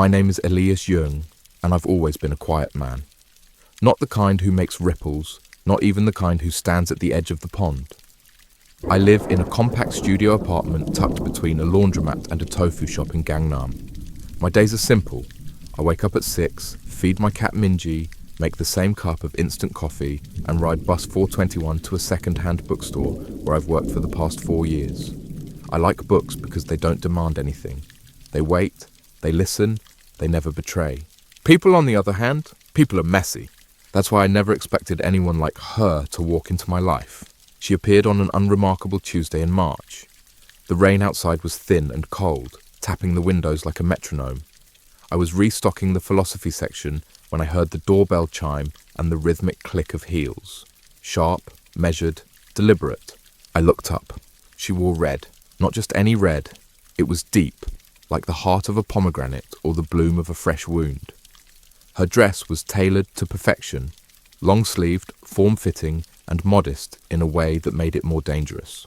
My name is Elias Jung, and I've always been a quiet man. Not the kind who makes ripples, not even the kind who stands at the edge of the pond. I live in a compact studio apartment tucked between a laundromat and a tofu shop in Gangnam. My days are simple. I wake up at 6, feed my cat Minji, make the same cup of instant coffee, and ride bus 421 to a second-hand bookstore where I've worked for the past 4 years. I like books because they don't demand anything. They wait, they listen, they never betray. People, on the other hand, people are messy. That's why I never expected anyone like her to walk into my life. She appeared on an unremarkable Tuesday in March. The rain outside was thin and cold, tapping the windows like a metronome. I was restocking the philosophy section when I heard the doorbell chime and the rhythmic click of heels. Sharp, measured, deliberate. I looked up. She wore red. Not just any red. It was deep, like the heart of a pomegranate or the bloom of a fresh wound. Her dress was tailored to perfection, long-sleeved, form-fitting, and modest in a way that made it more dangerous.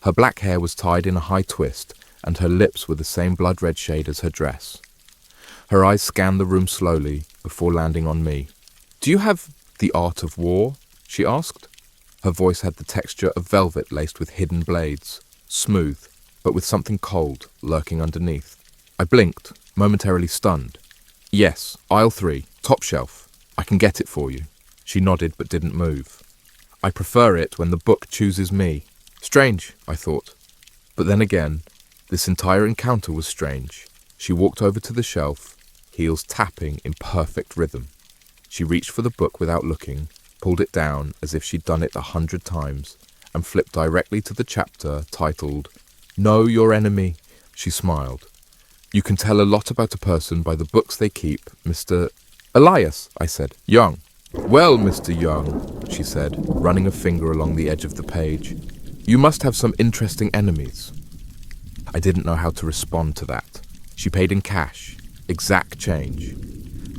Her black hair was tied in a high twist, and her lips were the same blood-red shade as her dress. Her eyes scanned the room slowly before landing on me. "Do you have The Art of War?" she asked. Her voice had the texture of velvet laced with hidden blades, smooth, but with something cold lurking underneath. I blinked, momentarily stunned. "Yes, aisle 3, top shelf. I can get it for you." She nodded but didn't move. "I prefer it when the book chooses me." Strange, I thought. But then again, this entire encounter was strange. She walked over to the shelf, heels tapping in perfect rhythm. She reached for the book without looking, pulled it down as if she'd done it 100 times, and flipped directly to the chapter titled, "Know Your Enemy." She smiled. "You can tell a lot about a person by the books they keep, Mr. Elias," I said. "Young." "Well, Mr. Young," she said, running a finger along the edge of the page, "you must have some interesting enemies." I didn't know how to respond to that. She paid in cash, exact change.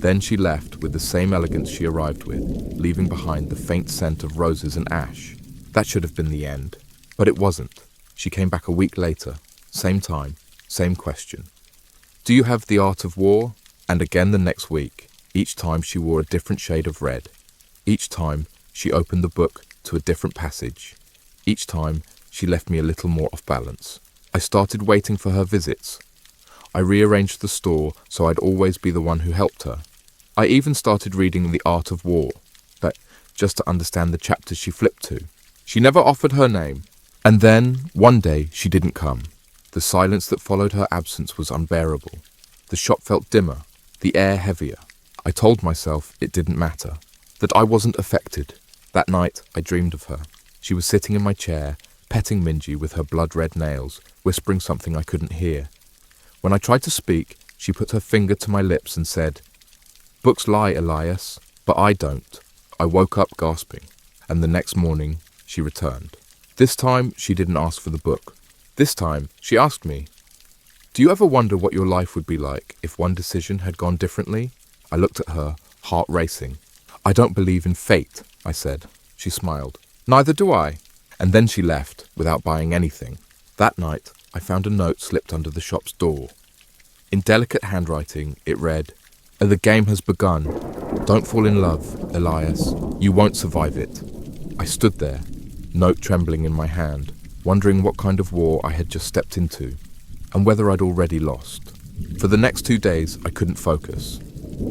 Then she left with the same elegance she arrived with, leaving behind the faint scent of roses and ash. That should have been the end, but it wasn't. She came back a week later, same time, same question. "Do you have The Art of War?" And again the next week. Each time she wore a different shade of red. Each time she opened the book to a different passage. Each time she left me a little more off balance. I started waiting for her visits. I rearranged the store so I'd always be the one who helped her. I even started reading The Art of War, but just to understand the chapters she flipped to. She never offered her name. And then, one day, she didn't come. The silence that followed her absence was unbearable. The shop felt dimmer, the air heavier. I told myself it didn't matter, that I wasn't affected. That night, I dreamed of her. She was sitting in my chair, petting Minji with her blood-red nails, whispering something I couldn't hear. When I tried to speak, she put her finger to my lips and said, "Books lie, Elias, but I don't." I woke up gasping, and the next morning, she returned. This time, she didn't ask for the book. This time, she asked me, "Do you ever wonder what your life would be like if one decision had gone differently?" I looked at her, heart racing. "I don't believe in fate," I said. She smiled. "Neither do I." And then she left, without buying anything. That night, I found a note slipped under the shop's door. In delicate handwriting, it read, "The game has begun. Don't fall in love, Elias. You won't survive it." I stood there, note trembling in my hand, wondering what kind of war I had just stepped into, and whether I'd already lost. For the next 2 days, I couldn't focus.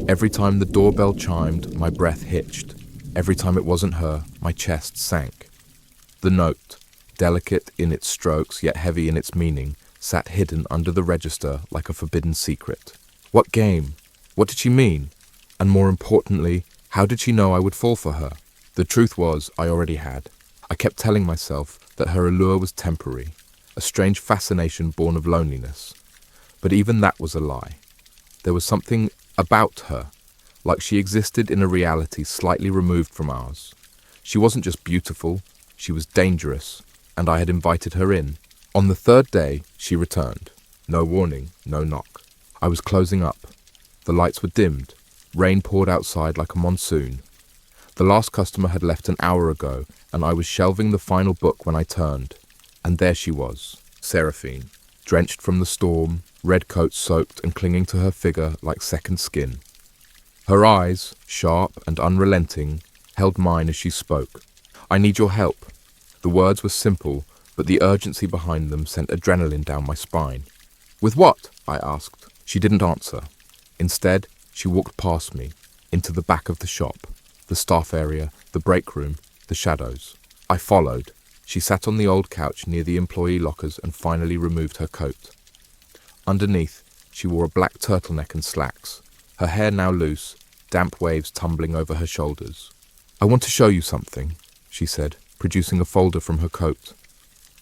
Every time the doorbell chimed, my breath hitched. Every time it wasn't her, my chest sank. The note, delicate in its strokes yet heavy in its meaning, sat hidden under the register like a forbidden secret. What game? What did she mean? And more importantly, how did she know I would fall for her? The truth was, I already had. I kept telling myself that her allure was temporary, a strange fascination born of loneliness. But even that was a lie. There was something about her, like she existed in a reality slightly removed from ours. She wasn't just beautiful, she was dangerous, and I had invited her in. On the 3rd day, she returned. No warning, no knock. I was closing up. The lights were dimmed. Rain poured outside like a monsoon. The last customer had left an hour ago, and I was shelving the final book when I turned. And there she was, Seraphine, drenched from the storm, red coat soaked and clinging to her figure like second skin. Her eyes, sharp and unrelenting, held mine as she spoke. "I need your help." The words were simple, but the urgency behind them sent adrenaline down my spine. "With what?" I asked. She didn't answer. Instead, she walked past me, into the back of the shop, the staff area, the break room, the shadows. I followed. She sat on the old couch near the employee lockers and finally removed her coat. Underneath, she wore a black turtleneck and slacks, her hair now loose, damp waves tumbling over her shoulders. "I want to show you something," she said, producing a folder from her coat.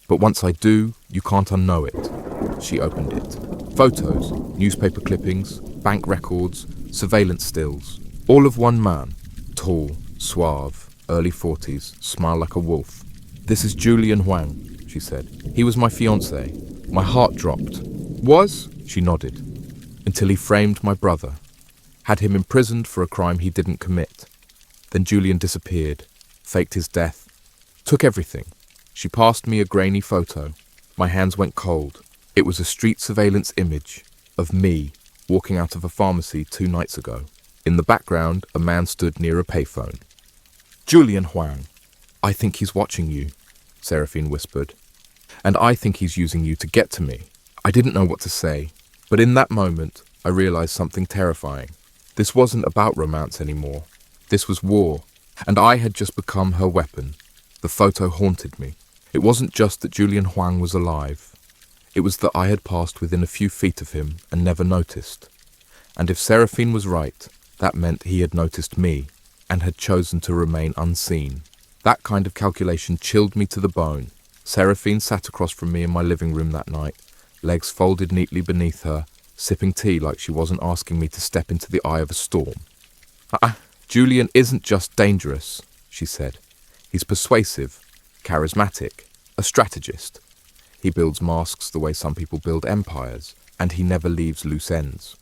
"But once I do, you can't unknow it." She opened it. Photos, newspaper clippings, bank records, surveillance stills. All of one man, tall, suave, early 40s, smile like a wolf. "This is Julian Huang," she said. "He was my fiancé." My heart dropped. "Was?" She nodded. "Until he framed my brother. Had him imprisoned for a crime he didn't commit. Then Julian disappeared, faked his death, took everything." She passed me a grainy photo. My hands went cold. It was a street surveillance image of me walking out of a pharmacy 2 nights ago. In the background, a man stood near a payphone. "Julian Huang, I think he's watching you," Seraphine whispered. "And I think he's using you to get to me." I didn't know what to say, but in that moment, I realized something terrifying. This wasn't about romance anymore. This was war, and I had just become her weapon. The photo haunted me. It wasn't just that Julian Huang was alive. It was that I had passed within a few feet of him and never noticed. And if Seraphine was right, that meant he had noticed me and had chosen to remain unseen. That kind of calculation chilled me to the bone. Seraphine sat across from me in my living room that night, legs folded neatly beneath her, sipping tea like she wasn't asking me to step into the eye of a storm. Julian isn't just dangerous," she said. "He's persuasive, charismatic, a strategist. He builds masks the way some people build empires, and he never leaves loose ends."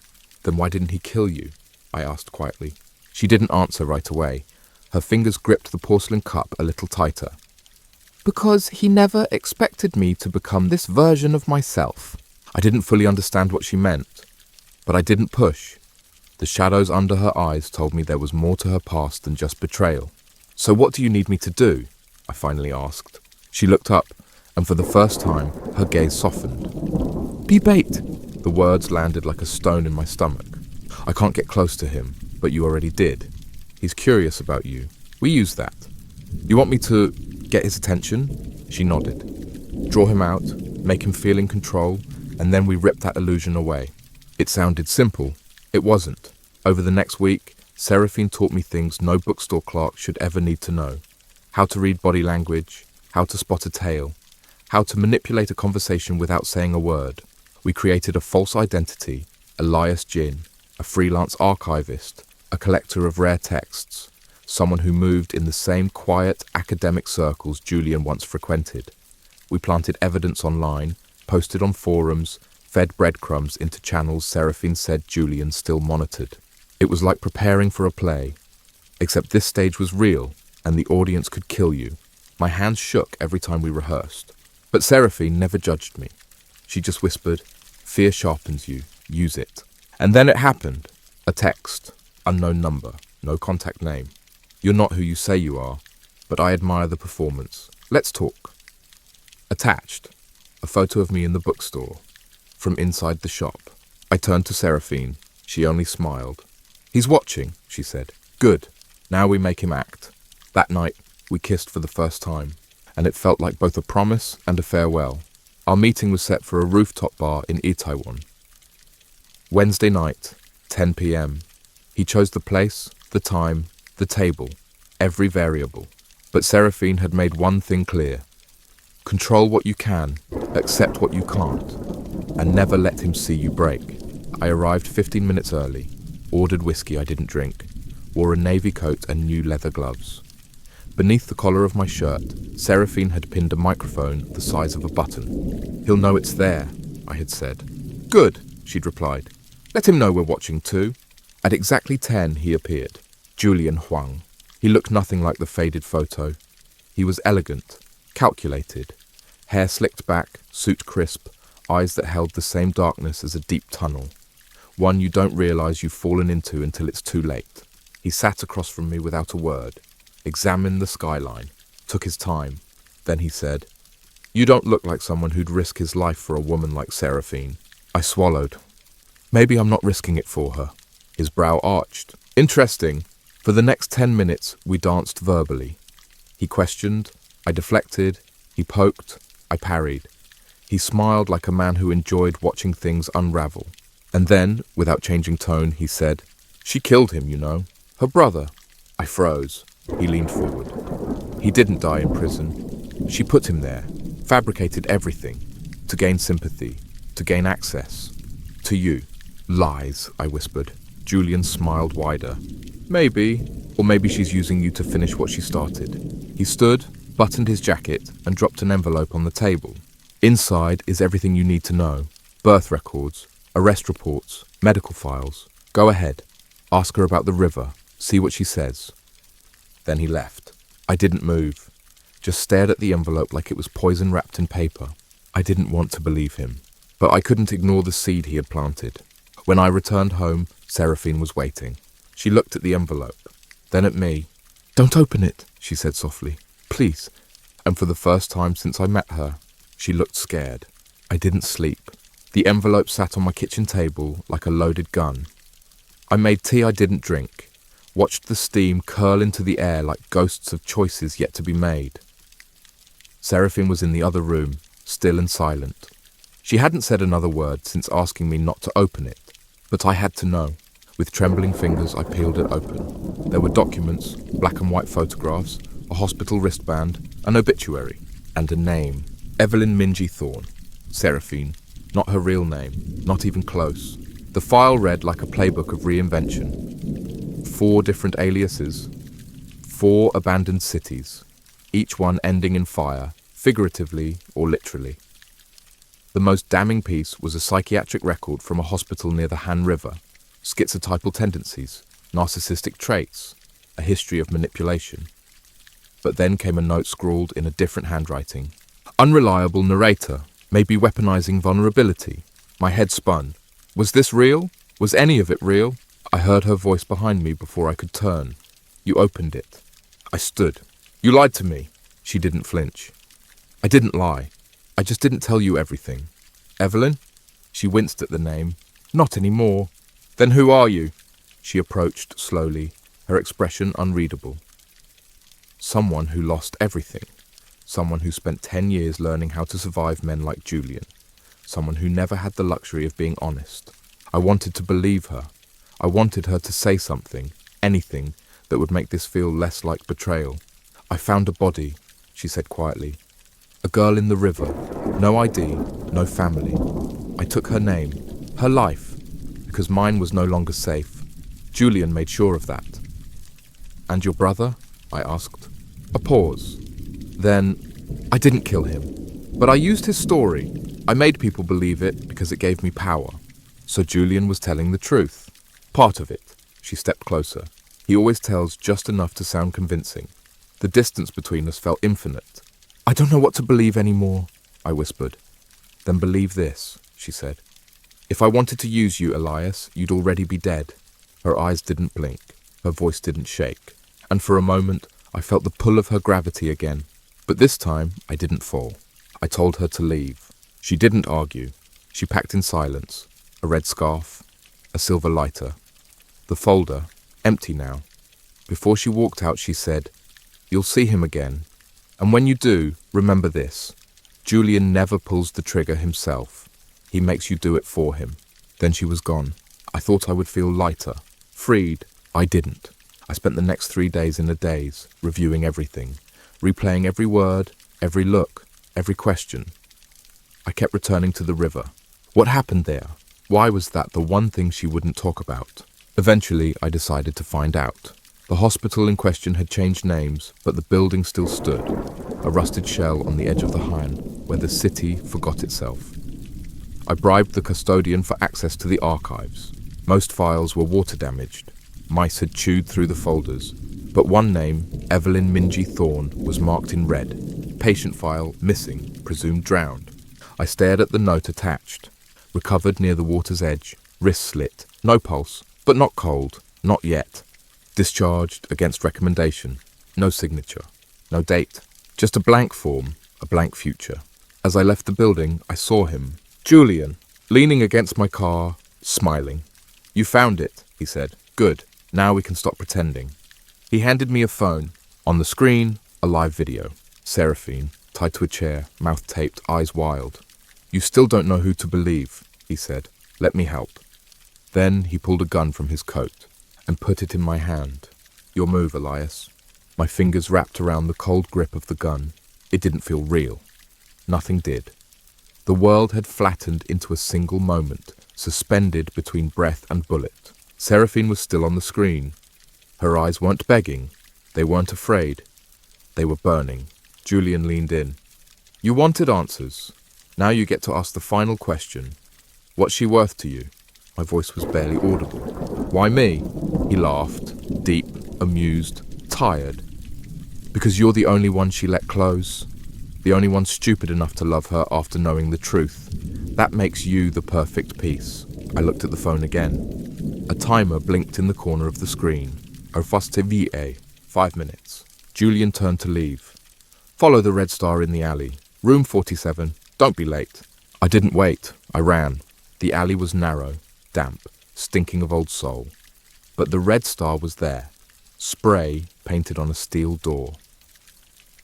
"Then why didn't he kill you?" I asked quietly. She didn't answer right away. Her fingers gripped the porcelain cup a little tighter. "Because he never expected me to become this version of myself." I didn't fully understand what she meant, but I didn't push. The shadows under her eyes told me there was more to her past than just betrayal. "So what do you need me to do?" I finally asked. She looked up, and for the first time, her gaze softened. "Be bait." The words landed like a stone in my stomach. "I can't get close to him, but you already did. He's curious about you. We use that. You want me to get his attention?" She nodded. "Draw him out, make him feel in control, and then we rip that illusion away." It sounded simple. It wasn't. Over the next week, Seraphine taught me things no bookstore clerk should ever need to know. How to read body language, how to spot a tale, how to manipulate a conversation without saying a word. We created a false identity, Elias Jung, a freelance archivist, a collector of rare texts, someone who moved in the same quiet academic circles Julian once frequented. We planted evidence online, posted on forums, fed breadcrumbs into channels Seraphine said Julian still monitored. It was like preparing for a play, except this stage was real, and the audience could kill you. My hands shook every time we rehearsed. But Seraphine never judged me. She just whispered, "Fear sharpens you, use it." And then it happened. A text, unknown number, no contact name. "You're not who you say you are, but I admire the performance. Let's talk." Attached, a photo of me in the bookstore, from inside the shop. I turned to Seraphine. She only smiled. "He's watching," she said. "Good. Now we make him act." That night, we kissed for the first time, and it felt like both a promise and a farewell. Our meeting was set for a rooftop bar in Itaewon. Wednesday night, 10 p.m. He chose the place, the time, the table, every variable. But Seraphine had made one thing clear. Control what you can, accept what you can't, and never let him see you break. I arrived 15 minutes early, ordered whiskey I didn't drink, wore a navy coat and new leather gloves. Beneath the collar of my shirt, Seraphine had pinned a microphone the size of a button. "He'll know it's there," I had said. "Good," she'd replied. "Let him know we're watching too." At exactly 10, he appeared. Julian Huang. He looked nothing like the faded photo. He was elegant, calculated, hair slicked back, suit crisp, eyes that held the same darkness as a deep tunnel, one you don't realize you've fallen into until it's too late. He sat across from me without a word, examined the skyline, took his time. Then he said, "You don't look like someone who'd risk his life for a woman like Seraphine." I swallowed. Maybe I'm not risking it for her. His brow arched. Interesting. For the next 10 minutes, we danced verbally. He questioned, I deflected, he poked, I parried. He smiled like a man who enjoyed watching things unravel. And then, without changing tone, he said, "She killed him, you know. Her brother." I froze. He leaned forward. "He didn't die in prison. She put him there, fabricated everything, to gain sympathy, to gain access. To you." "Lies," I whispered. Julian smiled wider. "Maybe, or maybe she's using you to finish what she started." He stood, buttoned his jacket, and dropped an envelope on the table. "Inside is everything you need to know. Birth records, arrest reports, medical files. Go ahead. Ask her about the river. See what she says." Then he left. I didn't move, just stared at the envelope like it was poison wrapped in paper. I didn't want to believe him, but I couldn't ignore the seed he had planted. When I returned home, Seraphine was waiting. She looked at the envelope, then at me. "Don't open it," she said softly. "Please." And for the first time since I met her, she looked scared. I didn't sleep. The envelope sat on my kitchen table like a loaded gun. I made tea I didn't drink, watched the steam curl into the air like ghosts of choices yet to be made. Seraphine was in the other room, still and silent. She hadn't said another word since asking me not to open it, but I had to know. With trembling fingers, I peeled it open. There were documents, black and white photographs, a hospital wristband, an obituary, and a name. Evelyn Minji Thorne. Seraphine. Not her real name, not even close. The file read like a playbook of reinvention. 4 different aliases. 4 abandoned cities, each one ending in fire, figuratively or literally. The most damning piece was a psychiatric record from a hospital near the Han River. Schizotypal tendencies, narcissistic traits, a history of manipulation. But then came a note scrawled in a different handwriting. "Unreliable narrator, maybe weaponizing vulnerability." My head spun. Was this real? Was any of it real? I heard her voice behind me before I could turn. "You opened it." I stood. "You lied to me." She didn't flinch. "I didn't lie. I just didn't tell you everything." "Evelyn?" She winced at the name. "Not anymore." "Then who are you?" She approached slowly, her expression unreadable. Someone who lost everything. Someone who spent 10 years learning how to survive men like Julian. Someone who never had the luxury of being honest. I wanted to believe her. I wanted her to say something, anything, that would make this feel less like betrayal. "I found a body," she said quietly. "A girl in the river. No ID, no family. I took her name, her life, because mine was no longer safe. Julian made sure of that." "And your brother?" I asked. A pause. Then, "I didn't kill him, but I used his story. I made people believe it because it gave me power." So Julian was telling the truth. Part of it. She stepped closer. He always tells just enough to sound convincing. The distance between us felt infinite. "I don't know what to believe anymore," I whispered. "Then believe this," she said. "If I wanted to use you, Elias, you'd already be dead." Her eyes didn't blink. Her voice didn't shake. And for a moment, I felt the pull of her gravity again. But this time, I didn't fall. I told her to leave. She didn't argue. She packed in silence. A red scarf, a silver lighter. The folder, empty now. Before she walked out, she said, "You'll see him again. And when you do, remember this. Julian never pulls the trigger himself. He makes you do it for him." Then she was gone. I thought I would feel lighter, freed. I didn't. I spent the next 3 days in a daze, reviewing everything, replaying every word, every look, every question. I kept returning to the river. What happened there? Why was that the one thing she wouldn't talk about? Eventually, I decided to find out. The hospital in question had changed names, but the building still stood, a rusted shell on the edge of the Han, where the city forgot itself. I bribed the custodian for access to the archives. Most files were water damaged. Mice had chewed through the folders, but one name, Evelyn Minji Thorne, was marked in red. Patient file missing, presumed drowned. I stared at the note attached. Recovered near the water's edge, wrist slit, no pulse, but not cold, not yet. Discharged against recommendation, no signature, no date, just a blank form, a blank future. As I left the building, I saw him, Julian, leaning against my car, smiling. "You found it," he said. "Good, now we can stop pretending." He handed me a phone. On the screen, a live video. Seraphine, tied to a chair, mouth taped, eyes wild. "You still don't know who to believe," he said. "Let me help." Then he pulled a gun from his coat and put it in my hand. "Your move, Elias." My fingers wrapped around the cold grip of the gun. It didn't feel real. Nothing did. The world had flattened into a single moment, suspended between breath and bullet. Seraphine was still on the screen. Her eyes weren't begging. They weren't afraid. They were burning. Julian leaned in. "You wanted answers. Now you get to ask the final question. What's she worth to you?" My voice was barely audible. "Why me?" He laughed, deep, amused, tired. "Because you're the only one she let close. The only one stupid enough to love her after knowing the truth. That makes you the perfect piece." I looked at the phone again. A timer blinked in the corner of the screen. Ofaste VA, 5 minutes. Julian turned to leave. "Follow the red star in the alley. Room 47. Don't be late." I didn't wait. I ran. The alley was narrow, damp, stinking of old soul. But the red star was there. Spray painted on a steel door.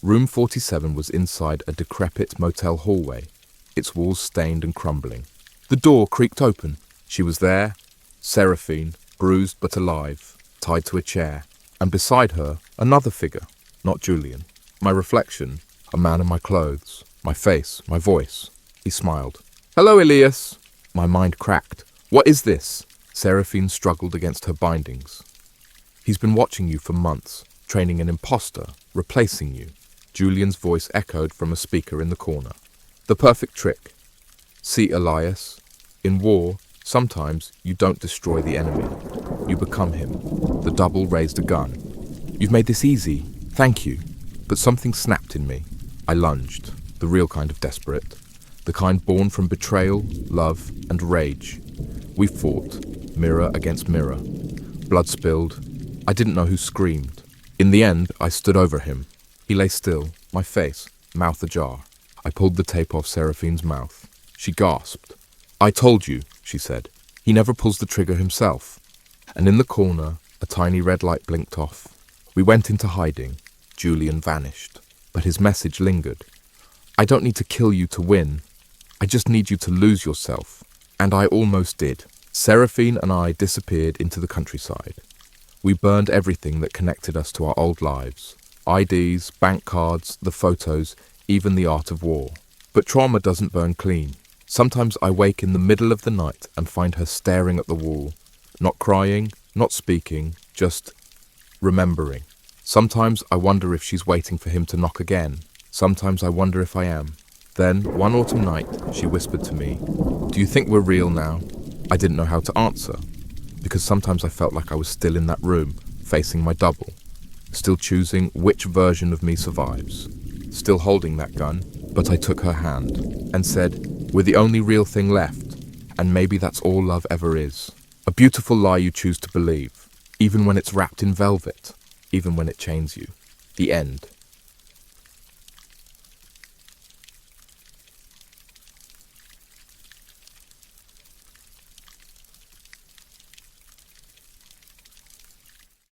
Room 47 was inside a decrepit motel hallway, its walls stained and crumbling. The door creaked open. She was there, Seraphine, bruised but alive, tied to a chair, and beside her, another figure, not Julian. My reflection, a man in my clothes, my face, my voice. He smiled. "Hello, Elias." My mind cracked. "What is this?" Seraphine struggled against her bindings. "He's been watching you for months, training an imposter, replacing you." Julian's voice echoed from a speaker in the corner. "The perfect trick. See, Elias, in war, sometimes you don't destroy the enemy. You become him." The double raised a gun. "You've made this easy. Thank you." But something snapped in me. I lunged, the real kind of desperate, the kind born from betrayal, love, and rage. We fought, mirror against mirror. Blood spilled. I didn't know who screamed. In the end, I stood over him. He lay still, my face, mouth ajar. I pulled the tape off Seraphine's mouth. She gasped. "I told you," she said. "He never pulls the trigger himself." And in the corner, a tiny red light blinked off. We went into hiding. Julian vanished. But his message lingered. "I don't need to kill you to win. I just need you to lose yourself." And I almost did. Seraphine and I disappeared into the countryside. We burned everything that connected us to our old lives. IDs, bank cards, the photos, even the art of war. But trauma doesn't burn clean. Sometimes I wake in the middle of the night and find her staring at the wall. Not crying, not speaking, just remembering. Sometimes I wonder if she's waiting for him to knock again. Sometimes I wonder if I am. Then, one autumn night, she whispered to me, "Do you think we're real now?" I didn't know how to answer, because sometimes I felt like I was still in that room, facing my double, still choosing which version of me survives, still holding that gun. But I took her hand and said, "We're the only real thing left, and maybe that's all love ever is. A beautiful lie you choose to believe, even when it's wrapped in velvet, even when it chains you. The end."